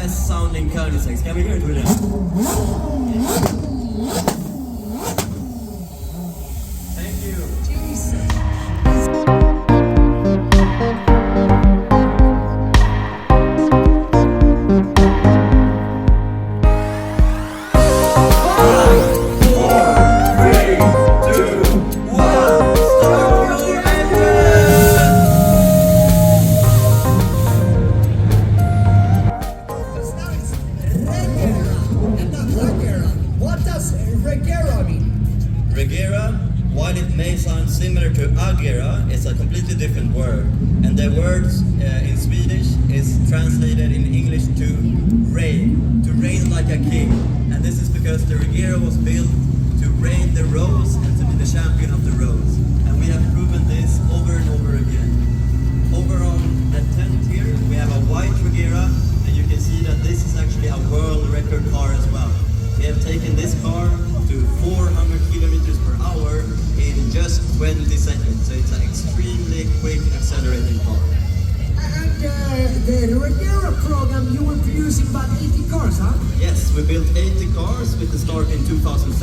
best sounding Koenigseggs. Can we hear it with them? Thank you. Regera, while it may sound similar to agera, it's a completely different word. And the word in Swedish is translated in English to reign like a king. And this is because the Regera was built to reign the roads and to be the champion of the roads. And we have proven this over and over again. Over on the tent here, we have a white Regera, and you can see that this is actually a world record car as well. We have taken this car to 400 kilometers per hour in just 20 seconds. So it's an extremely quick accelerating car. And the Regera program, you were producing about 80 cars, huh? Yes, we built 80 cars with the start in 2017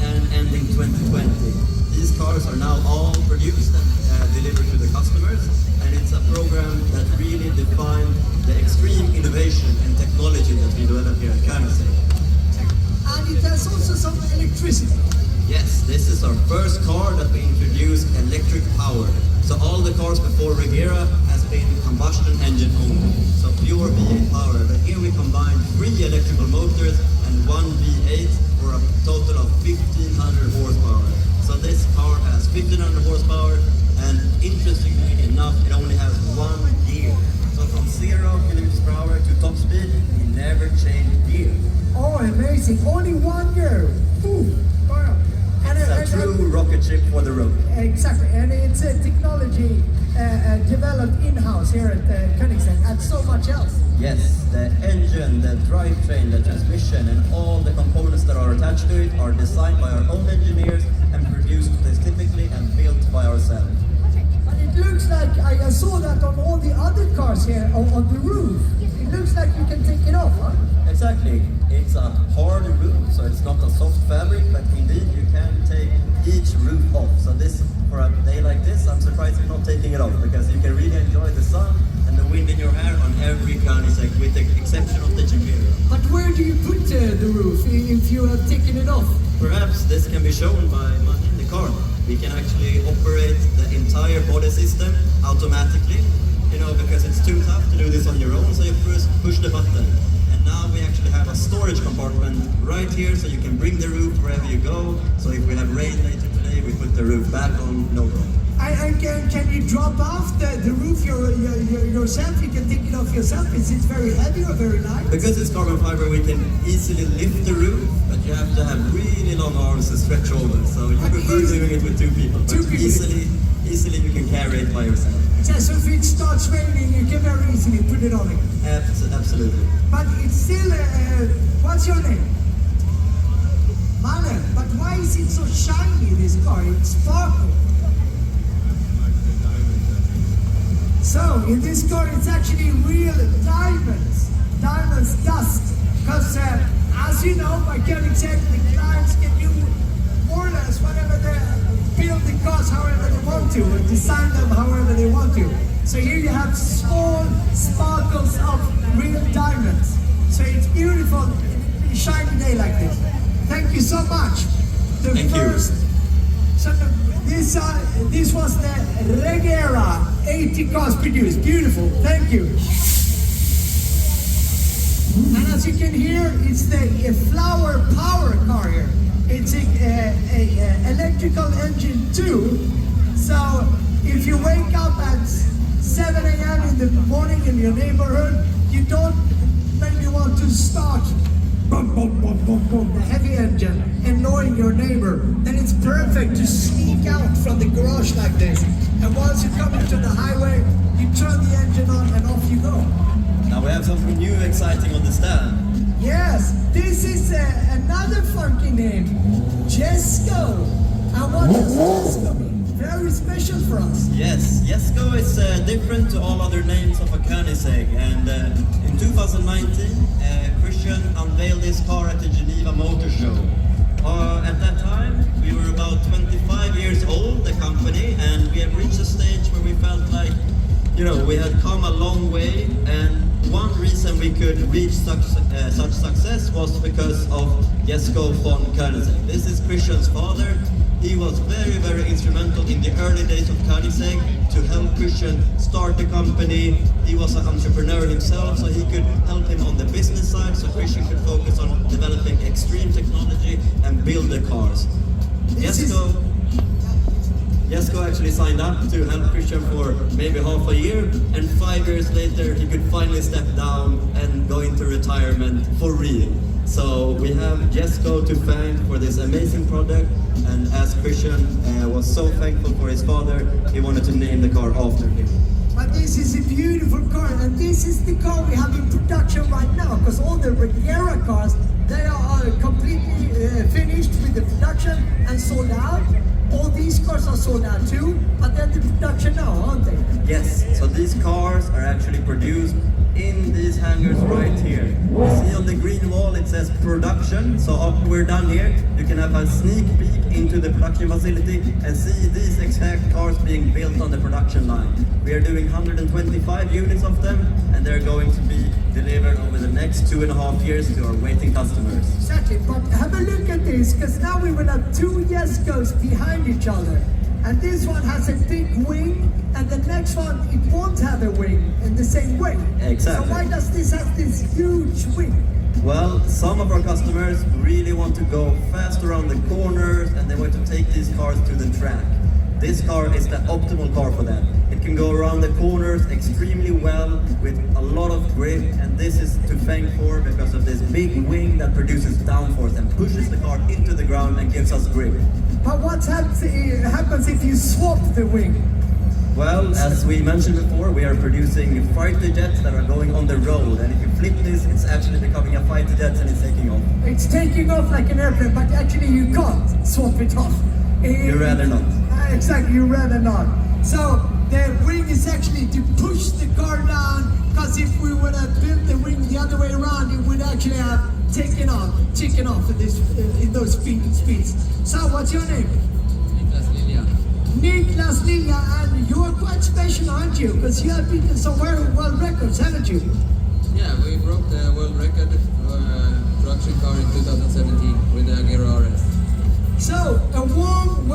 and ending 2020. These cars are now all produced and delivered to the customers, and it's a program that really defined the extreme innovation and technology that we develop here at Koenigsegg. And it has also some electricity. Yes, this is our first car that we introduced electric power. So all the cars before Regera has been combustion engine only, so pure V8 power. But here we combine 3 electrical motors and 1 V8 for a total of 1500 horsepower. So this car has 1500 horsepower, and interestingly enough, it only has 1 gear. So from 0 kilometers per hour to top speed, we never change gear. Oh, amazing. Only 1 year. Ooh, wow. And It's a true rocket ship for the road. Exactly, and it's a technology developed in-house here at Koenigsegg and so much else. Yes, the engine, the drivetrain, the transmission, and all the components that are attached to it are designed by our own engineers and produced specifically and built by ourselves. And it looks like, I saw that on all the other cars here on the roof. It looks like you can take it off, huh? Exactly. It's a hard roof, so it's not a soft fabric, but indeed you can take each roof off. So this, for a day like this, I'm surprised you're not taking it off, because you can really enjoy the sun and the wind in your hair on every Koenigsegg, with the exception of the Gemera. But where do you put the roof if you have taken it off? Perhaps this can be shown by in the car. We can actually operate the entire body system automatically, because it's too tough to do this on your own, so you first push the button. And now we actually have a storage compartment right here, so you can bring the roof wherever you go. So if we have rain later today, we put the roof back on, no problem. And can you drop off the roof yourself? You can take it off yourself. Is it very heavy or very light? Because it's carbon fiber, we can easily lift the roof, but you have to have really long arms to stretch over. So you prefer doing it with 2 people. But easily you can carry it by yourself. So if it starts raining, you can very easily put it on again. Absolutely. But it's still, what's your name? Malen. But why is it so shiny, this car? It's sparkling. So, in this car, it's actually real diamonds. Diamonds dust. Because, as you know, by Koenigsegg, the clients can do more or less whatever they build the cars however they want to, or design them however they want to. So here you have small sparkles of real diamonds. So it's beautiful on a shiny day like this. Thank you so much. Thank you. So this was the Regera 80 cars produced. Beautiful. Thank you. And as you can hear, it's the flower power car here. It's a electrical engine too. So if you wake up at 7 a.m. in the morning in your neighborhood, you don't maybe want to start boom, boom, boom, boom, boom, the heavy engine, annoying your neighbor, then it's perfect to sneak out from the garage like this. And once you come into the highway, you turn the engine on and off you go. Now we have something new exciting on the stand. Yes, this is another funky name, Jesko. And what does Jesko mean? Very special for us. Yes, Jesko is different to all other names of a Koenigsegg, and in In 2019, Christian unveiled this car at the Geneva Motor Show. At that time, we were about 25 years old, the company, and we had reached a stage where we felt like, we had come a long way, and one reason we could reach such success was because of Jesko von Koenigsegg. This is Christian's father. He was very, very instrumental in the early days of Koenigsegg to help Christian start the company. He was an entrepreneur himself, so he could help him on the business side, so Christian could focus on developing extreme technology and build the cars. Jesko actually signed up to help Christian for maybe half a year, and 5 years later he could finally step down and go into retirement for real. So we have Jesko to thank for this amazing product, and as Christian was so thankful for his father, he wanted to name the car after him. But this is a beautiful car, and this is the car we have in production right now, because all the Regera cars, they are completely finished with the production and sold out. All these cars are sold out too, but they're in production now, aren't they? Yes, so these cars are actually produced in these hangars right here. You see on the green wall it says production, so after we're done here, you can have a sneak peek into the production facility and see these exact cars being built on the production line. We are doing 125 units of them, and they're going to be delivered over the next 2.5 years to our waiting customers. Exactly, but have a look at this, because now we will have two Jeskos behind each other. And this one has a big wing, and the next one, it won't have a wing in the same way. Exactly. So why does this have this huge wing? Well, some of our customers really want to go fast around the corners, and they want to take these cars to the track. This car is the optimal car for that. It can go around the corners extremely well with a lot of grip, and this is to thank for because of this big wing that produces downforce and pushes the car into the ground and gives us grip. But what happens if you swap the wing? Well, as we mentioned before, we are producing fighter jets that are going on the road, and if you flip this, it's actually becoming a fighter jet and it's taking off. It's taking off like an airplane, but actually you can't swap it off. You'd rather not. Exactly, you'd rather not. So the wing is actually to push the car down, because if we would have built the wing the other way around, it would actually have taken off in those speeds. So what's your name? Niklas Lilja, and you're quite special, aren't you? Because you have beaten some world records, haven't you? Yeah, we broke the world record production car in 2017 with the Regera RS. So, a warm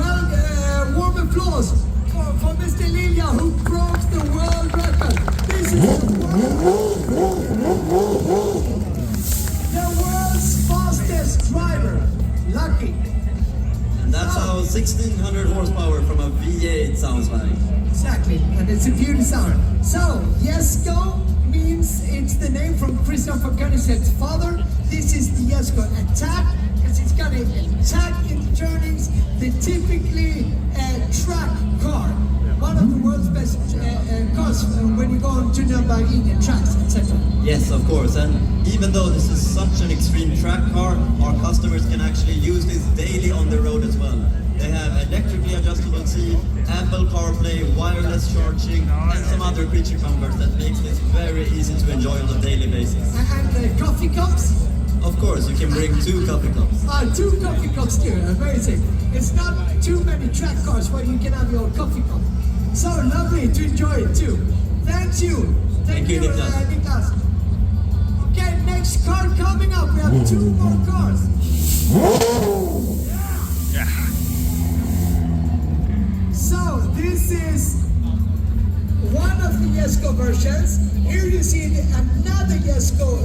applause for Mr. Lilja, who broke the world record. This is the world's fastest driver. Lucky. And that's how 1600 horsepower from a V8 sounds like. Exactly, and it's a beautiful sound. So, Jesko means it's the name from Christian von Koenigsegg's father. This is the Jesko Attack, because it's got an attack in the turnings, the typically track car. One of the world's best cars when you go on to Nürburgring and tracks, etc. Yes, of course, and even though this is such an extreme track car, our customers can actually use this daily on the road as well. They have electrically adjustable seat, Apple CarPlay, wireless charging, and some other creature comforts that makes this very easy to enjoy on a daily basis. And coffee cups? Of course, you can bring 2 coffee cups. 2 coffee cups too, amazing. It's not too many track cars where you can have your coffee cup. So lovely to enjoy it too. Thank you. Thank you, Niklas. Okay, next car coming up. We have 2 more cars. So this is one of the Jesko versions. Here you see another Jesko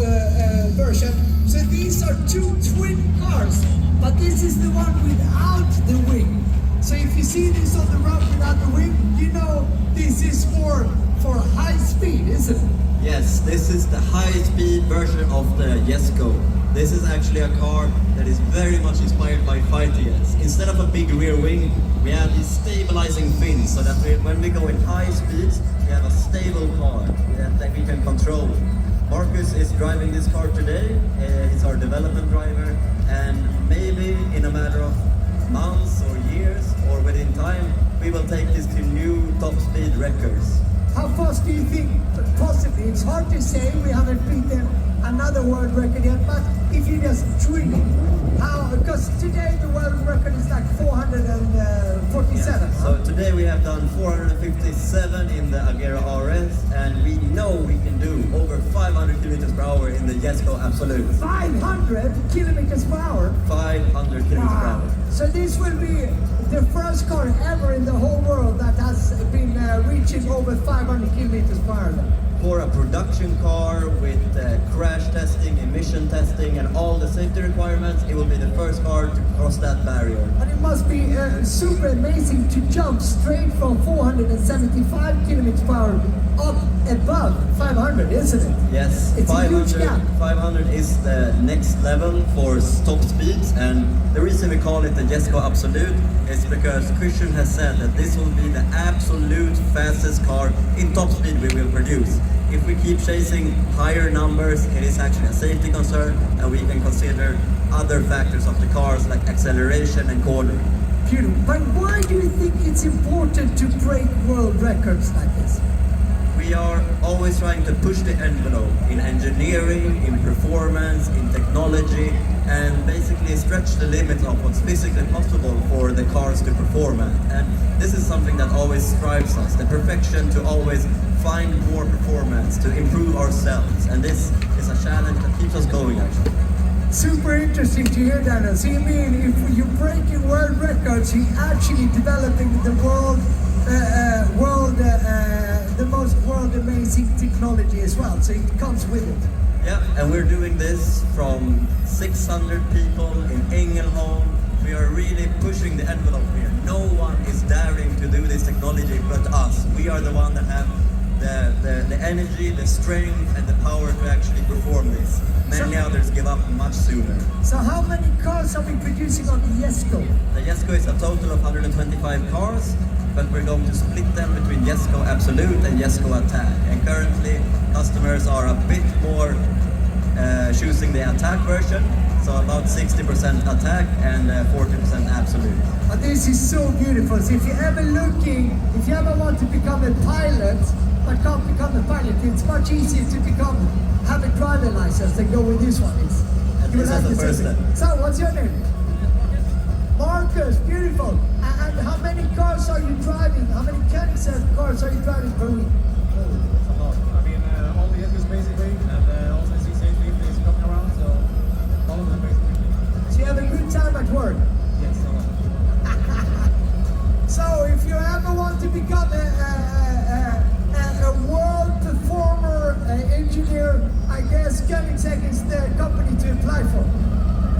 version. So these are 2 twin cars, but this is the one without the wing. So if you see this on the road without the wing, you know this is for high speed, isn't it? Yes, this is the high-speed version of the Jesko. This is actually a car that is very much inspired by fighter jets. Instead of a big rear wing, we have these stabilizing fins, so that when we go in high speeds, we have a stable car that we can control. Marcus is driving this car today. He's our development driver, and maybe in a matter of months or years or within time, we will take this to new top speed records. How fast do you think possibly, it's hard to say, we haven't beaten another world record yet, but if you just dream, how, because today the world record is like 447. So today we have done 457 in the Agera RS, and we know we can do over 500 kilometers per hour in the Jesko Absolute. 500 kilometers per hour? 500 kilometers per hour. So this will be the first car ever in the whole world that has been reaching over 500 kilometers per hour. For a production car with crash testing, emission testing, and all the safety requirements, it will be the first car to cross that barrier. But it must be super amazing to jump straight from 475 kilometers per hour up above 500, isn't it? Yes, It's a huge gap. 500 is the next level for top speeds, and the reason we call it the Jesko Absolute is because Christian has said that this will be the absolute fastest car in top speed we will produce. If we keep chasing higher numbers, it is actually a safety concern, and we can consider other factors of the cars like acceleration and cornering. Beautiful. But why do you think it's important to break world records like this? We are always trying to push the envelope in engineering, in performance, in technology, and basically stretch the limits of what's physically possible for the cars to perform at. And this is something that always drives us, the perfection to always find more performance, to improve ourselves. And this is a challenge that keeps us going, actually. Super interesting to hear that. So you mean if you're breaking world records, you're actually developing the the most world amazing technology as well. So it comes with it. Yeah, and we're doing this from 600 people in Ängelholm. We are really pushing the envelope here. No one is daring to do this technology but us. We are the one that have the energy, the strength, and the power to actually perform this. Many others give up much sooner. So how many cars are we producing on the Jesko? The Jesko is a total of 125 cars, but we're going to split them between Jesko Absolute and Jesko Attack. And currently, customers are a bit more choosing the Attack version, so about 60% Attack and 40% Absolute. But this is so beautiful. So if you're ever want to become a pilot, but can't become a pilot, it's much easier to have a driving license than go with this one. And this is the first step. So what's your name? Marcus, beautiful. And how many cars are you driving? How many Koenigsegg cars are you driving per week? A lot. I mean, all the Jeskos basically, and also CC850 is coming around, so all of them basically. So you have a good time at work? Yes, a lot. So if you ever want to become a world performer, engineer, I guess Koenigsegg is the company to apply for.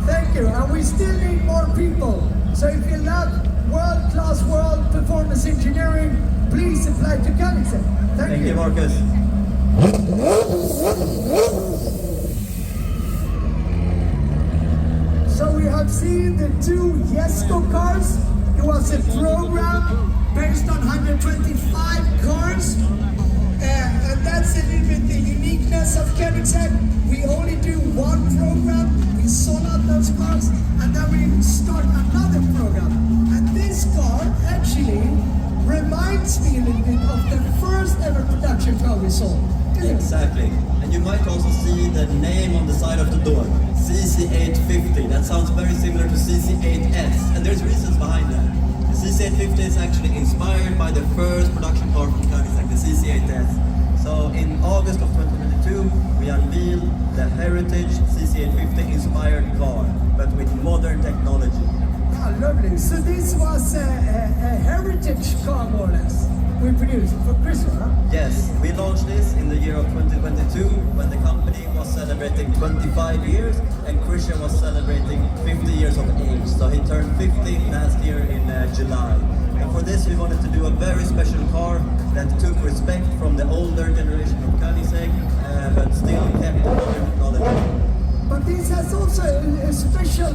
Thank you, and we still need more people. So if you love world-class world performance engineering, please apply to Koenigsegg. Thank you, Marcus. So we have seen the two Jesko cars. It was a program based on 125 cars. And that's a little bit the uniqueness of Koenigsegg. We only do one program, we sold out those cars, and then we start another program. And this car actually reminds me a little bit of the first ever production car we sold. Exactly. And you might also see the name on the side of the door, CC850. That sounds very similar to CC8S, and there's reasons behind that. The CC850 is actually inspired by the first production car from Koenigsegg, the CC8S. So in August of 2022, we unveiled the heritage CC850 inspired car, but with modern technology. Ah, lovely. So this was a heritage car, more or less, we produced for Christmas, huh? Yes, we launched this in the year of 2022 when the company was celebrating 25 years and Christian was celebrating 50 years of age. So he turned 50 last year in July. And for this we wanted to do a very special car that took respect from the older generation of Koenigsegg, but still kept the modern technology. But this has also a special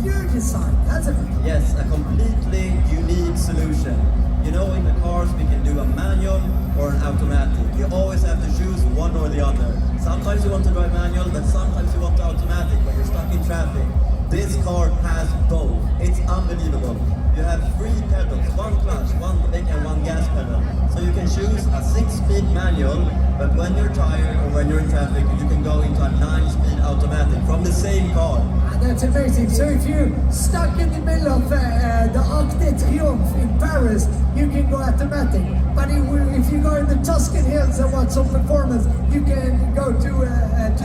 gear design, hasn't it? Yes, a completely unique solution. You know, in the cars we can do a manual or an automatic. You always have to choose one or the other. Sometimes you want to drive manual, but sometimes you want the automatic when you're stuck in traffic. This car has both. It's unbelievable. you have 3 pedals, 1 clutch, 1 brake and 1 gas pedal. So you can choose a 6-speed manual, but when you're tired or when you're in traffic, you can go into a 9-speed automatic from the same car. That's amazing. So if you're stuck in the middle of the Arc de Triomphe in Paris, you can go automatic. But if you go in the Tuscan hills and want some performance, you can go to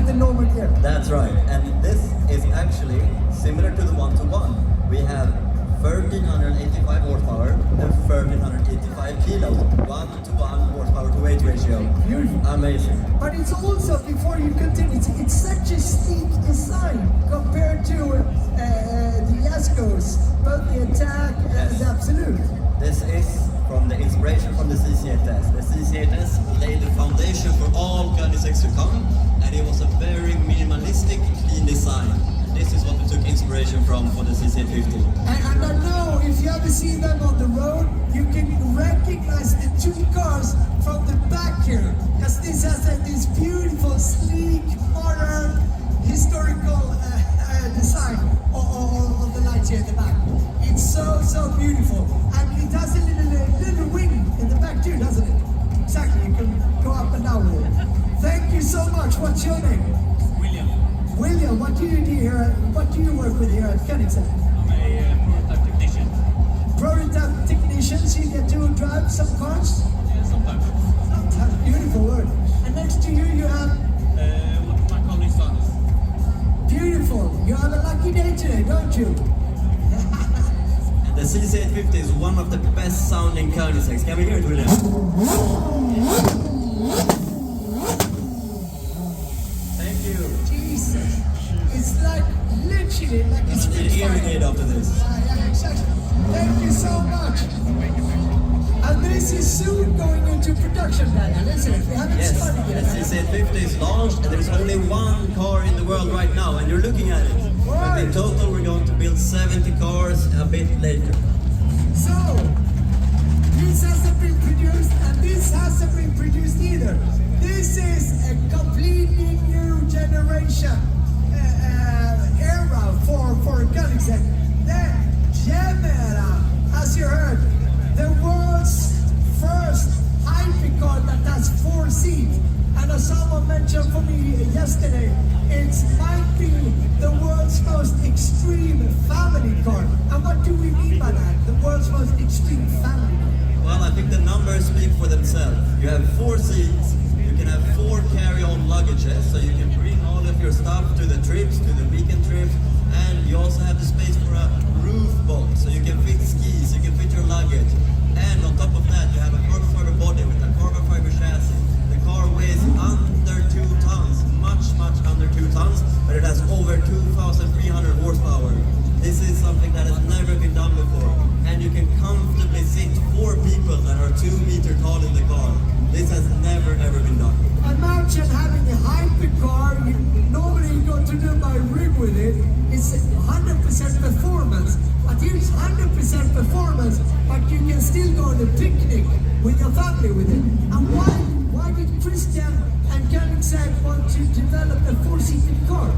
the normal gear. That's right, and this is actually similar to the 1-to-1. We have 1385 horsepower and 1385 kilos, 1-to-1 horsepower to weight ratio. Beautiful. Amazing. But it's also, before you continue, it's such a sleek design compared to the Jeskos, both the Attack and the Absolute. This is from the inspiration from the CC8S. The CC8S laid the foundation for all Koenigseggs to come, and it was a very minimalistic, clean design. This is what we took inspiration from for the CC850. And I know if you ever see them on the road, you can recognize the 2 cars from the back here, because this has this beautiful, sleek, modern, historical design on the lights here in the back. It's so beautiful, and it has a little wing in the back too, doesn't it? Exactly, you can go up and down with it. Thank you so much. What's your name? William. William, what do you do here? What do you work with here at Koenigsegg? I'm a prototype technician. Prototype technician, so you get to drive some cars? Yeah, sometimes. That's a beautiful word. And next to you, you have One of my colleagues' sons. beautiful. You have a lucky day today, don't you? The CC850 is one of the best sounding Koenigseggs. Can we hear it, William? Thank you. Jesus. It's like literally like a An hearing aid Spitfire. after this. Yeah, exactly. Thank you so much. And this is soon going into production, Daniel, isn't it? We haven't Yes, started the yet. CC850 is launched, and there's only 1 car in the world right now, and you're looking at it. But in total, we're going to build 70 cars a bit later. So, this hasn't been produced, and this hasn't been produced either. This is a completely new generation era for Koenigsegg. The Gemera, as you heard, the world's first hypercar that has 4 seats. And as someone mentioned for me yesterday, it might be the world's most extreme family car. And what do we mean by that? The world's most extreme family car. Well, I think the numbers speak for themselves. You have 4 seats, you can have 4 carry-on luggages, so you can bring all of your stuff to the trips, to the weekend trips, and you also have the space for a roof box, so you can fit skis, you can fit your luggage. And on top of that, you have a carbon fiber body with a carbon fiber chassis. The car weighs under 2 tons, much under 2 tons, but it has over 2,300 horsepower. This is something that has never been done before, and you can comfortably sit 4 people that are 2 meters tall in the car. This has never ever been done. Imagine having a hypercar. Normally you go to do my rig with it. It's 100% performance. But here's 100% performance, but you can still go on a picnic with your family with it. And why did Christian and Koenigsegg want to develop a 4-seated car?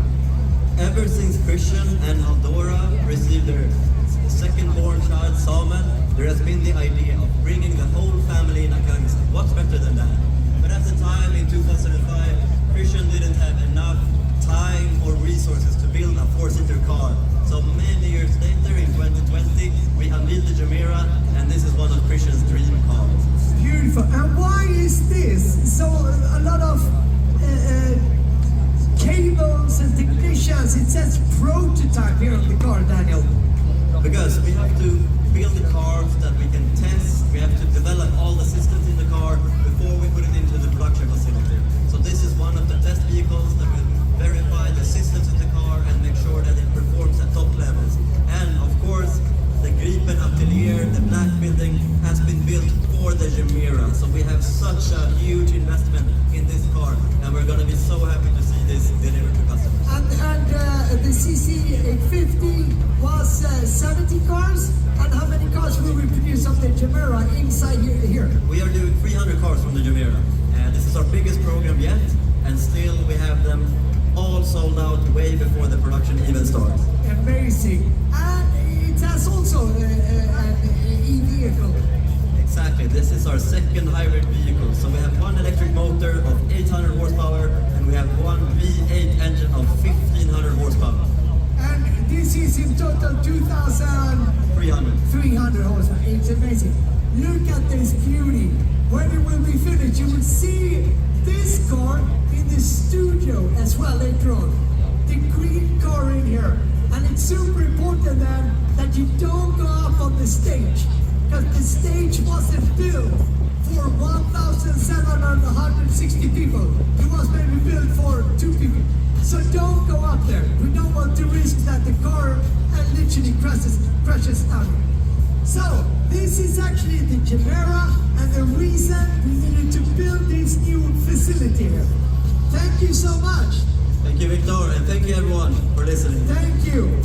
Ever since Christian and Aldora received their second-born child, Samuel, there has been the idea of bringing the whole family in a Koenigsegg. What's better than that? But at the time, in 2005, Christian didn't have enough time or resources to build a 4-seater car. So many years later, in 2020, we unveiled the Gemera, and this is one of Christian's dream cars. Beautiful. And why is this? So a lot of cables and technicians, it says prototype here on the car, Daniel. Because we have to build the cars that we can test, we have to develop all the systems in the car before we put it into the production facility. So this is one of the test vehicles that will verify the systems in the car and make sure that it performs at top levels. And of course, the Gripen Atelier, the black building, has been built for the Gemera. So we have such a huge investment in this car, and we're going to be so happy to see this delivered to customers. And the CC850 was 70 cars. And how many cars will we produce of the Gemera inside here? We are doing 300 cars from the Gemera, and this is our biggest program yet, and still we have them all sold out way before the production even starts. Amazing. And it has also an e-vehicle. Exactly, this is our second hybrid vehicle. So we have one electric motor of 800 horsepower and we have one V8 engine of 1500 horsepower. And this is in total 2,300 300. horsepower. It's amazing. Look at this beauty. When it will be finished, you will see this car in the studio as well later on. The green car in here. And it's super important then that you don't go up on the stage. Because the stage wasn't built for 1,760 people. It was maybe built for 2 people. So don't go up there. We don't want to risk that the car literally crashes down. So this is actually the Gemera and the reason we needed to build this new facility here. Thank you so much. Thank you, Victor, and thank you everyone for listening. Thank you.